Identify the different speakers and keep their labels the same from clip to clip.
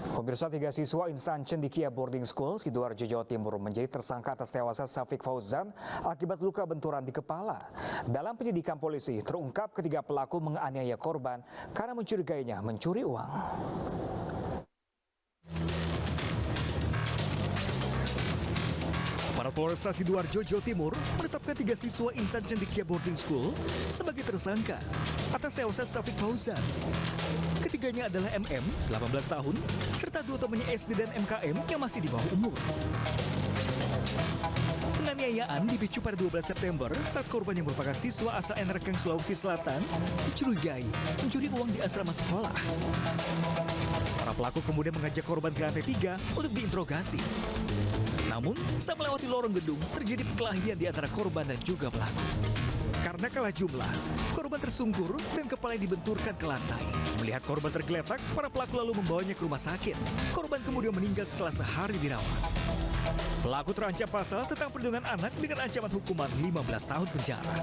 Speaker 1: Pemirsa, 3 siswa Insan Cendikia Boarding School Sidoarjo, Jawa Timur menjadi tersangka atas tewasnya Syafiq Fauzan akibat luka benturan di kepala. Dalam penyidikan polisi, terungkap ketiga pelaku menganiaya korban karena mencurigainya mencuri uang.
Speaker 2: Para Polresta Sidoarjo, Jawa Timur menetapkan 3 siswa Insan Cendikia Boarding School sebagai tersangka atas tewasnya Syafiq Fauzan. Ketiganya adalah MM, 18 tahun, serta 2 temannya SD dan MKM yang masih di bawah umur. Penganiayaan dipicu pada 12 September saat korban yang merupakan siswa asal Enerkeng, Sulawesi Selatan dicurigai mencuri uang di asrama sekolah. Para pelaku kemudian mengajak korban ke lantai 3 untuk diinterogasi. Namun, saat melewati lorong gedung, terjadi perkelahian di antara korban dan juga pelaku. Karena kalah jumlah, korban tersungkur dan kepalanya dibenturkan ke lantai. Melihat korban tergeletak, para pelaku lalu membawanya ke rumah sakit. Korban kemudian meninggal setelah sehari dirawat. Pelaku terancam pasal tentang perlindungan anak dengan ancaman hukuman 15 tahun penjara.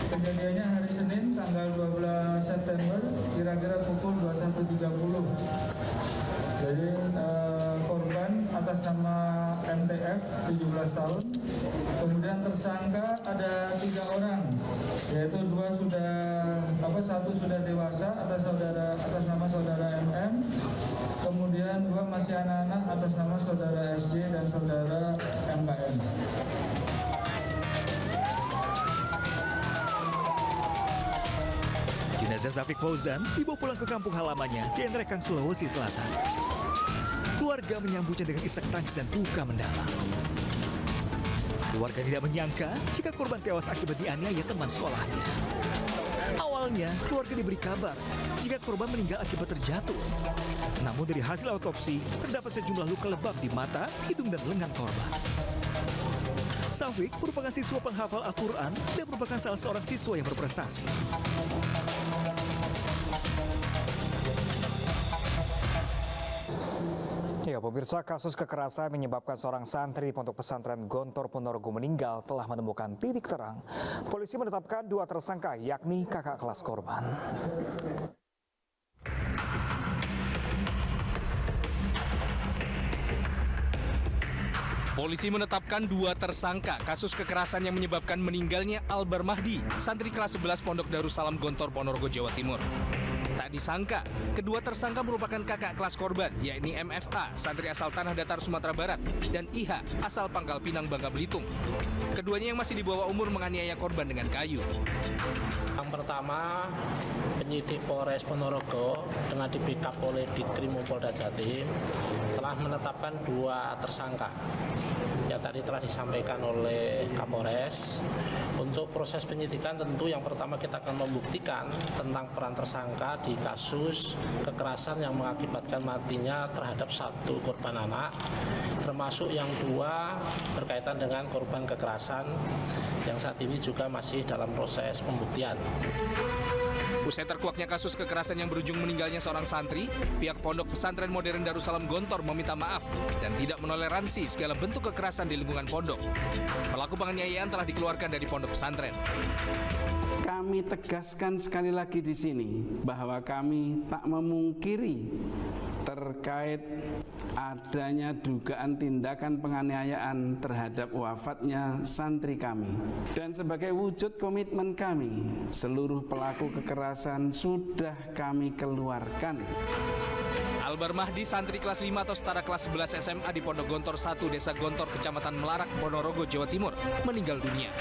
Speaker 3: Kejadiannya hari Senin tanggal 12 September kira-kira pukul 21.30. Jadi korban atas nama MTF 17 tahun. Kemudian tersangka ada 3 orang, yaitu 1 sudah dewasa atas nama saudara MM. Kemudian 2 masih anak-anak atas nama saudara SJ dan saudara MKM.
Speaker 2: Jenazah Syafiq Fauzan dibawa pulang ke kampung halamannya di Enerkeng, Sulawesi Selatan. Keluarga menyambutnya dengan isak tangis dan duka mendalam. Keluarga tidak menyangka jika korban tewas akibat dianiaya teman sekolahnya. Awalnya, keluarga diberi kabar jika korban meninggal akibat terjatuh. Namun dari hasil autopsi, terdapat sejumlah luka lebam di mata, hidung, dan lengan korban. Syafiq merupakan siswa penghafal Al-Quran dan merupakan salah seorang siswa yang berprestasi.
Speaker 1: Ya, pemirsa, kasus kekerasan menyebabkan seorang santri di Pondok Pesantren Gontor Ponorogo meninggal telah menemukan titik terang. Polisi menetapkan 2 tersangka, yakni kakak kelas korban.
Speaker 4: Polisi menetapkan 2 tersangka kasus kekerasan yang menyebabkan meninggalnya Albar Mahdi, santri kelas 11 Pondok Darussalam Gontor Ponorogo, Jawa Timur. Tak disangka, kedua tersangka merupakan kakak kelas korban, yakni MFA, santri asal Tanah Datar, Sumatera Barat, dan IH, asal Pangkal Pinang, Bangka Belitung. Keduanya yang masih di bawah umur menganiaya korban dengan kayu.
Speaker 5: Yang pertama, penyidik Polres Ponorogo dengan dibackup oleh Ditkrim Polda Jatim telah menetapkan 2 tersangka yang tadi telah disampaikan oleh Kapolres. Untuk proses penyidikan tentu yang pertama kita akan membuktikan tentang peran tersangka di kasus kekerasan yang mengakibatkan matinya terhadap 1 korban anak, termasuk yang 2 berkaitan dengan korban kekerasan yang saat ini juga masih dalam proses pembuktian.
Speaker 4: Usai terkuaknya kasus kekerasan yang berujung meninggalnya seorang santri, pihak Pondok Pesantren Modern Darussalam Gontor meminta maaf dan tidak menoleransi segala bentuk kekerasan di lingkungan pondok. Pelaku penganiayaan telah dikeluarkan dari pondok pesantren.
Speaker 6: Kami tegaskan sekali lagi di sini bahwa kami tak memungkiri terkait adanya dugaan tindakan penganiayaan terhadap wafatnya santri kami. Dan sebagai wujud komitmen kami, seluruh pelaku kekerasan sudah kami keluarkan.
Speaker 4: Albar Mahdi, santri kelas 5 atau setara kelas 11 SMA di Pondok Gontor 1, Desa Gontor, Kecamatan Melarak, Ponorogo, Jawa Timur, meninggal dunia.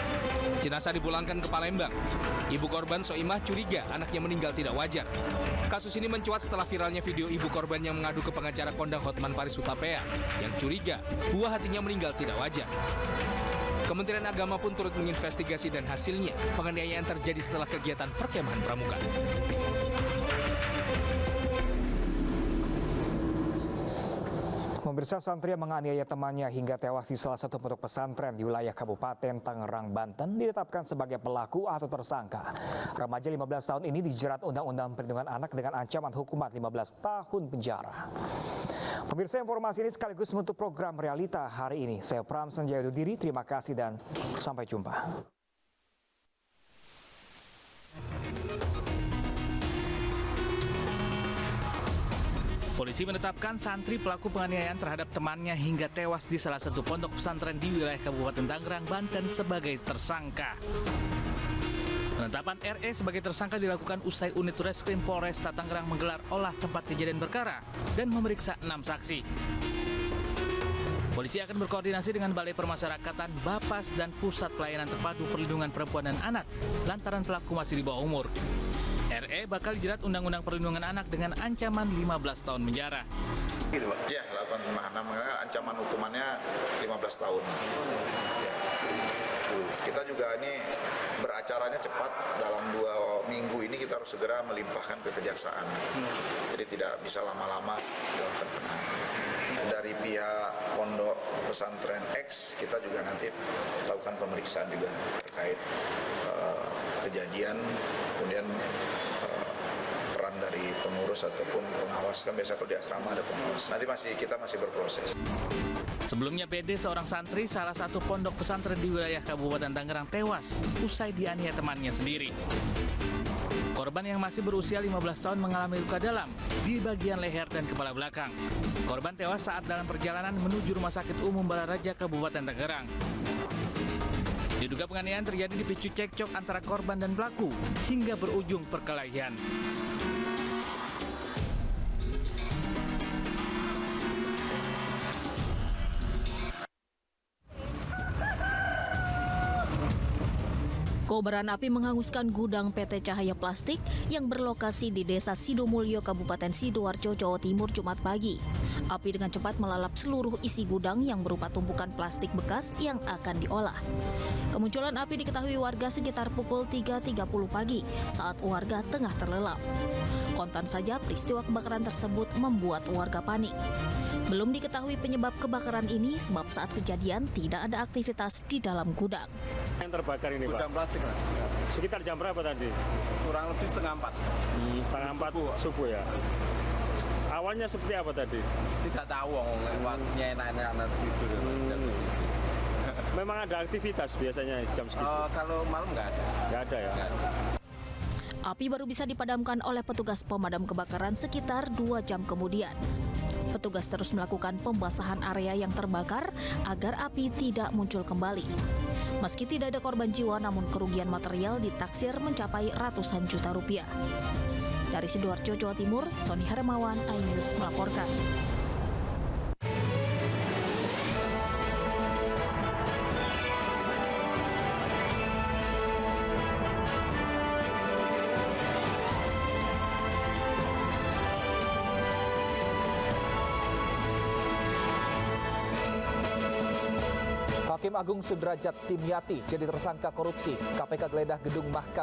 Speaker 4: Jenazah dipulangkan ke Palembang. Ibu korban Soimah curiga anaknya meninggal tidak wajar. Kasus ini mencuat setelah viralnya video ibu korban yang mengadu ke pengacara kondang Hotman Paris Hutapea yang curiga buah hatinya meninggal tidak wajar. Kementerian Agama pun turut menginvestigasi dan hasilnya penganiayaan terjadi setelah kegiatan perkemahan pramuka.
Speaker 1: Pemirsa, santri yang menganiaya temannya hingga tewas di salah satu pondok pesantren di wilayah Kabupaten Tangerang, Banten ditetapkan sebagai pelaku atau tersangka. Remaja 15 tahun ini dijerat Undang-Undang Perlindungan Anak dengan ancaman hukuman 15 tahun penjara. Pemirsa, informasi ini sekaligus menutup program Realita hari ini. Saya Pram Sanjaya undur diri, terima kasih dan sampai jumpa.
Speaker 4: Polisi menetapkan santri pelaku penganiayaan terhadap temannya hingga tewas di salah satu pondok pesantren di wilayah Kabupaten Tangerang, Banten sebagai tersangka. Penetapan RE sebagai tersangka dilakukan usai unit Reskrim Polresta Tangerang menggelar olah tempat kejadian perkara dan memeriksa 6 saksi. Polisi akan berkoordinasi dengan Balai Permasyarakatan, Bapas, dan Pusat Pelayanan Terpadu Perlindungan Perempuan dan Anak lantaran pelaku masih di bawah umur. RE bakal dijerat Undang-Undang Perlindungan Anak dengan ancaman 15 tahun penjara.
Speaker 7: Ya, lakukan penahanan, ancaman hukumannya 15 tahun. Ya. Kita juga ini beracaranya cepat, dalam 2 minggu ini kita harus segera melimpahkan ke kejaksaan. Jadi tidak bisa lama-lama dilakukan penahanan. Dari pihak pondok pesantren X, kita juga nanti lakukan pemeriksaan juga terkait kejadian, kemudian peran dari pengurus ataupun pengawas, kan biasa kalau di asrama ada pengawas. Nanti kita masih berproses.
Speaker 4: Sebelumnya PD, seorang santri salah satu pondok pesantren di wilayah Kabupaten Tangerang tewas usai dianiaya temannya sendiri. Korban yang masih berusia 15 tahun mengalami luka dalam di bagian leher dan kepala belakang. Korban tewas saat dalam perjalanan menuju Rumah Sakit Umum Balaraja Kabupaten Tangerang. Diduga penganiayaan terjadi dipicu cekcok antara korban dan pelaku hingga berujung perkelahian.
Speaker 8: Kobaran api menghanguskan gudang PT Cahaya Plastik yang berlokasi di Desa Sidomulyo, Kabupaten Sidoarjo, Jawa Timur, Jumat pagi. Api dengan cepat melalap seluruh isi gudang yang berupa tumpukan plastik bekas yang akan diolah. Kemunculan api diketahui warga sekitar pukul 3.30 pagi saat warga tengah terlelap. Kontan saja peristiwa kebakaran tersebut membuat warga panik. Belum diketahui penyebab kebakaran ini sebab saat kejadian tidak ada aktivitas di dalam gudang.
Speaker 9: Yang terbakar ini, Pak?
Speaker 5: Gudang plastik, Mas.
Speaker 9: Sekitar jam berapa tadi?
Speaker 5: Kurang lebih setengah 4.
Speaker 9: Setengah 4 subuh ya? Awalnya seperti apa tadi?
Speaker 5: Tidak tahu, waktunya enak-enak tidur.
Speaker 9: Memang ada aktivitas biasanya jam segitu?
Speaker 5: Kalau malam nggak ada.
Speaker 9: Nggak ada ya?
Speaker 5: Nggak ada.
Speaker 8: Api baru bisa dipadamkan oleh petugas pemadam kebakaran sekitar 2 jam kemudian. Petugas terus melakukan pembasahan area yang terbakar agar api tidak muncul kembali. Meski tidak ada korban jiwa, namun kerugian material ditaksir mencapai ratusan juta rupiah. Dari Sidoarjo, Jawa Timur, Sony Hermawan, iNews melaporkan.
Speaker 1: Hakim Agung Sudrajat Timyati jadi tersangka korupsi. KPK geledah gedung Mahkamah